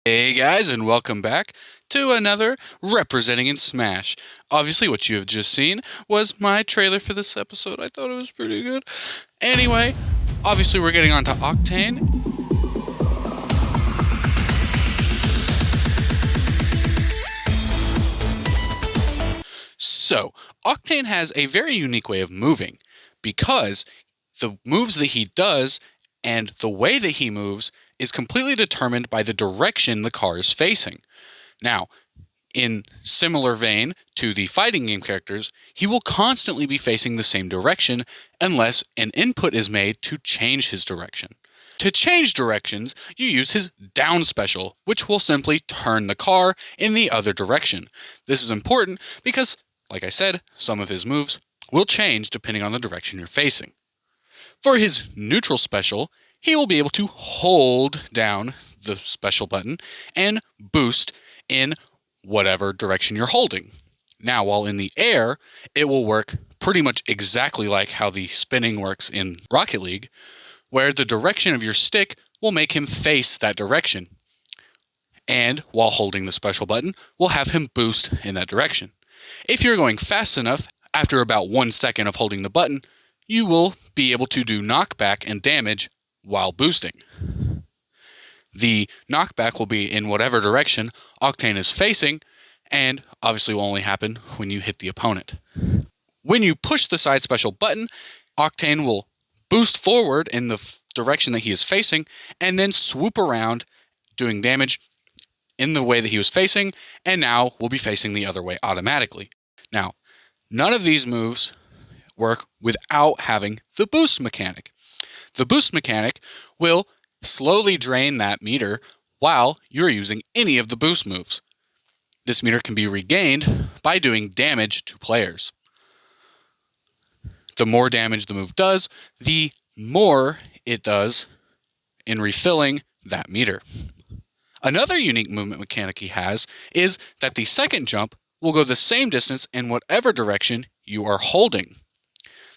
Hey guys, and welcome back to another Representing in Smash. Obviously, what you have just seen was my trailer for this episode. I thought it was pretty good. Anyway, obviously we're getting on to Octane. So, Octane has a very unique way of moving because the moves that he does and the way that he moves is completely determined by the direction the car is facing. Now, in similar vein to the fighting game characters, he will constantly be facing the same direction unless an input is made to change his direction. To change directions, you use his down special, which will simply turn the car in the other direction. This is important because, like I said, some of his moves will change depending on the direction you're facing. For his neutral special, he will be able to hold down the special button and boost in whatever direction you're holding. Now, while in the air, it will work pretty much exactly like how the spinning works in Rocket League, where the direction of your stick will make him face that direction. And while holding the special button, will have him boost in that direction. If you're going fast enough, after about 1 second of holding the button, you will be able to do knockback and damage while boosting. The knockback will be in whatever direction Octane is facing, and obviously will only happen when you hit the opponent. When you push the side special button, Octane will boost forward in the direction that he is facing, and then swoop around, doing damage in the way that he was facing, and now will be facing the other way automatically. Now, none of these moves work without having the boost mechanic. The boost mechanic will slowly drain that meter while you're using any of the boost moves. This meter can be regained by doing damage to players. The more damage the move does, the more it does in refilling that meter. Another unique movement mechanic he has is that the second jump will go the same distance in whatever direction you are holding.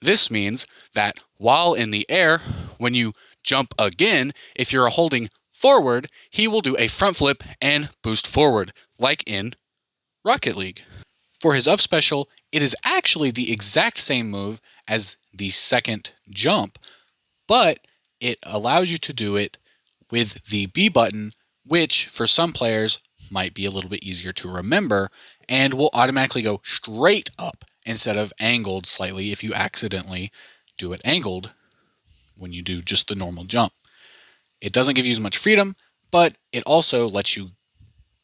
This means that while in the air, when you jump again, if you're holding forward, he will do a front flip and boost forward, like in Rocket League. For his up special, it is actually the exact same move as the second jump, but it allows you to do it with the B button, which for some players might be a little bit easier to remember and will automatically go straight up instead of angled slightly if you accidentally do it angled when you do just the normal jump. It doesn't give you as much freedom, but it also lets you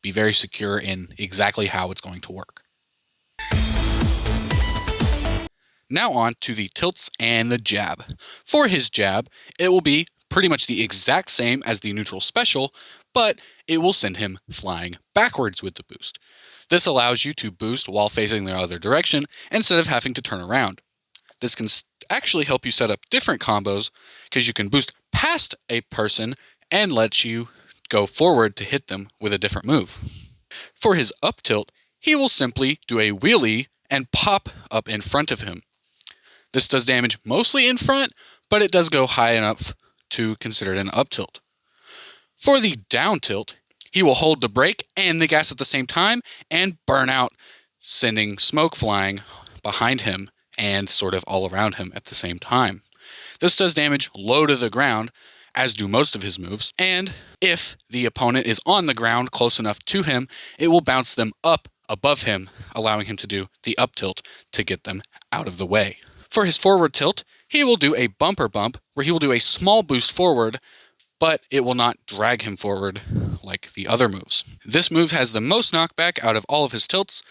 be very secure in exactly how it's going to work. Now on to the tilts and the jab. For his jab, it will be pretty much the exact same as the neutral special, but it will send him flying backwards with the boost. This allows you to boost while facing the other direction instead of having to turn around. This can actually help you set up different combos because you can boost past a person and let you go forward to hit them with a different move. For his up tilt, he will simply do a wheelie and pop up in front of him. This does damage mostly in front, but it does go high enough to consider it an up tilt. For the down tilt, he will hold the brake and the gas at the same time and burn out, sending smoke flying behind him and sort of all around him at the same time. This does damage low to the ground, as do most of his moves, and if the opponent is on the ground close enough to him, it will bounce them up above him, allowing him to do the up tilt to get them out of the way. For his forward tilt, he will do a bumper bump, where he will do a small boost forward, but it will not drag him forward like the other moves. This move has the most knockback out of all of his tilts,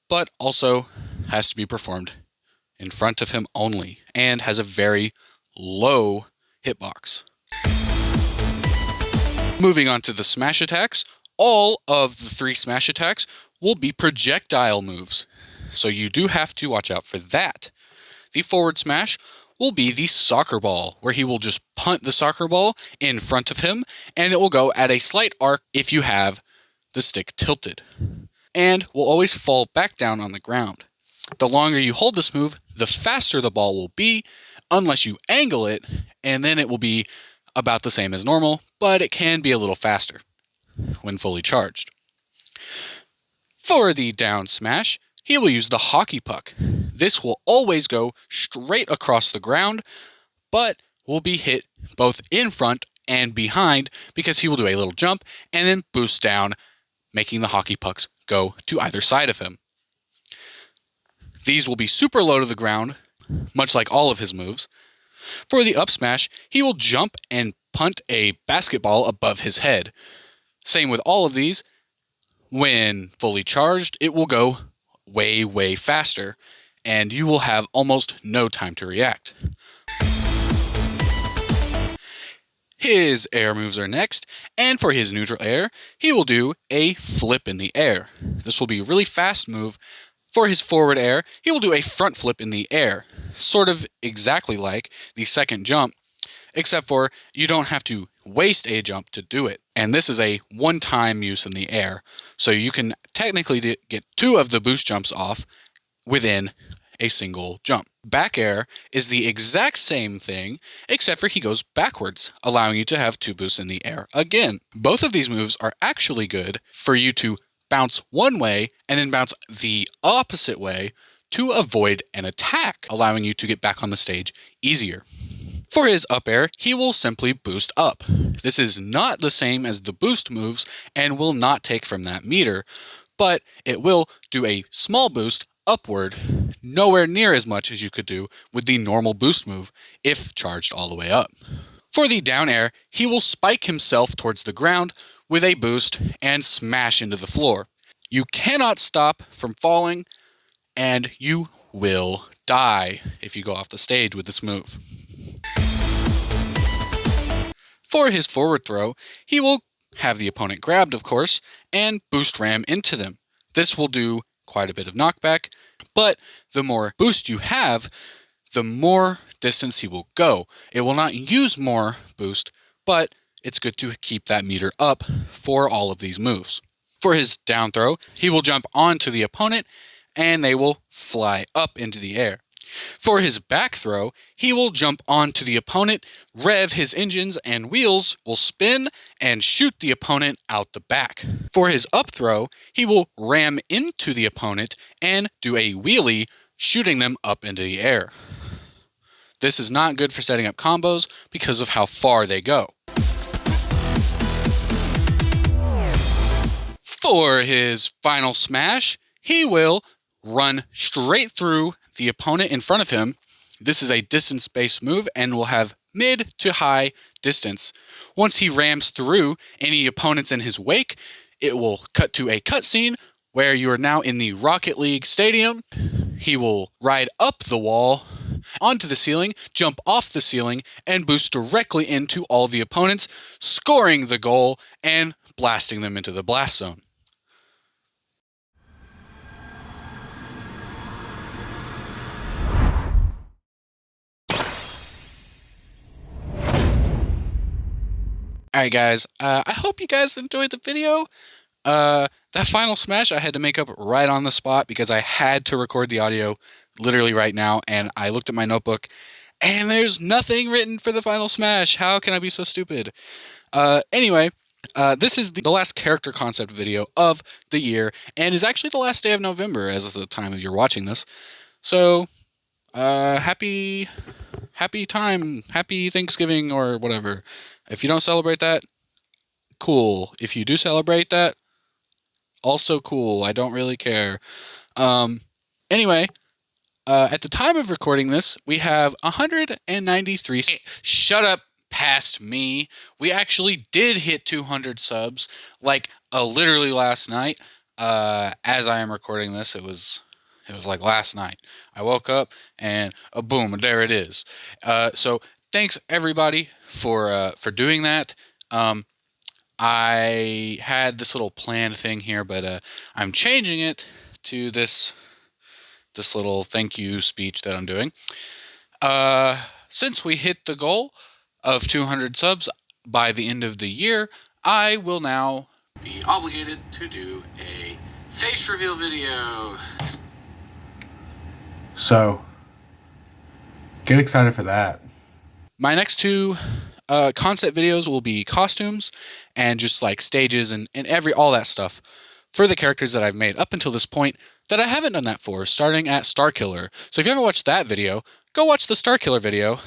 but also has to be performed in front of him only, and has a very low hitbox. Moving on to the smash attacks, all of the 3 smash attacks will be projectile moves. so you do have to watch out for that. The forward smash will be the soccer ball, where he will just punt the soccer ball in front of him, and it will go at a slight arc if you have the stick tilted, and will always fall back down on the ground. The longer you hold this move, the faster the ball will be, unless you angle it, and then it will be about the same as normal, but it can be a little faster when fully charged. For the down smash, he will use the hockey puck. This will always go straight across the ground, but will be hit both in front and behind because he will do a little jump and then boost down, making the hockey pucks go to either side of him. These will be super low to the ground, much like all of his moves. For the up smash, he will jump and punt a basketball above his head. Same with all of these. When fully charged, it will go way, way faster, and you will have almost no time to react. His air moves are next, and for his neutral air, he will do a flip in the air. This will be a really fast move. For his forward air, he will do a front flip in the air, sort of exactly like the second jump, except for you don't have to waste a jump to do it. And this is a one-time use in the air, so you can technically get 2 of the boost jumps off within a single jump. Back air is the exact same thing, except for he goes backwards, allowing you to have 2 boosts in the air again. Both of these moves are actually good for you to bounce one way and then bounce the opposite way to avoid an attack, allowing you to get back on the stage easier. For his up air, he will simply boost up. This is not the same as the boost moves and will not take from that meter, but it will do a small boost upward, nowhere near as much as you could do with the normal boost move if charged all the way up. For the down air, he will spike himself towards the ground with a boost and smash into the floor. You cannot stop from falling, and you will die if you go off the stage with this move. For his forward throw, he will have the opponent grabbed, of course, and boost ram into them. This will do quite a bit of knockback, but the more boost you have, the more distance he will go. It will not use more boost, but it's good to keep that meter up for all of these moves. For his down throw, he will jump onto the opponent, and they will fly up into the air. For his back throw, he will jump onto the opponent, rev his engines, and wheels will spin and shoot the opponent out the back. For his up throw, he will ram into the opponent and do a wheelie, shooting them up into the air. This is not good for setting up combos because of how far they go. For his final smash, he will run straight through the opponent in front of him. This is a distance-based move and will have mid to high distance. Once he rams through any opponents in his wake, it will cut to a cutscene where you are now in the Rocket League stadium. He will ride up the wall onto the ceiling, jump off the ceiling, and boost directly into all the opponents, scoring the goal and blasting them into the blast zone. Alright guys, I hope you guys enjoyed the video. That final smash I had to make up right on the spot because I had to record the audio literally right now, and I looked at my notebook and there's nothing written for the final smash. How can I be so stupid? Anyway, this is the last character concept video of the year and is actually the last day of November as of the time of you're watching this. So, happy Thanksgiving or whatever. If you don't celebrate that, cool. If you do celebrate that, also cool. I don't really care. Anyway, at the time of recording this, we have 193. Shut up, past me. We actually did hit 200 subs, like literally last night. As I am recording this, it was like last night. I woke up and boom, there it is. So thanks everybody for doing that. I had this little planned thing here, but I'm changing it to this this little thank you speech that I'm doing. Since we hit the goal of 200 subs by the end of the year, I will now be obligated to do a face reveal video. So, get excited for that. My next two concept videos will be costumes and just like stages and all that stuff for the characters that I've made up until this point that I haven't done that for, starting at Starkiller. So if you haven't watched that video, go watch the Starkiller video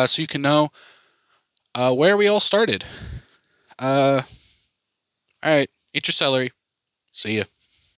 so you can know where we all started. All right, eat your celery. See ya.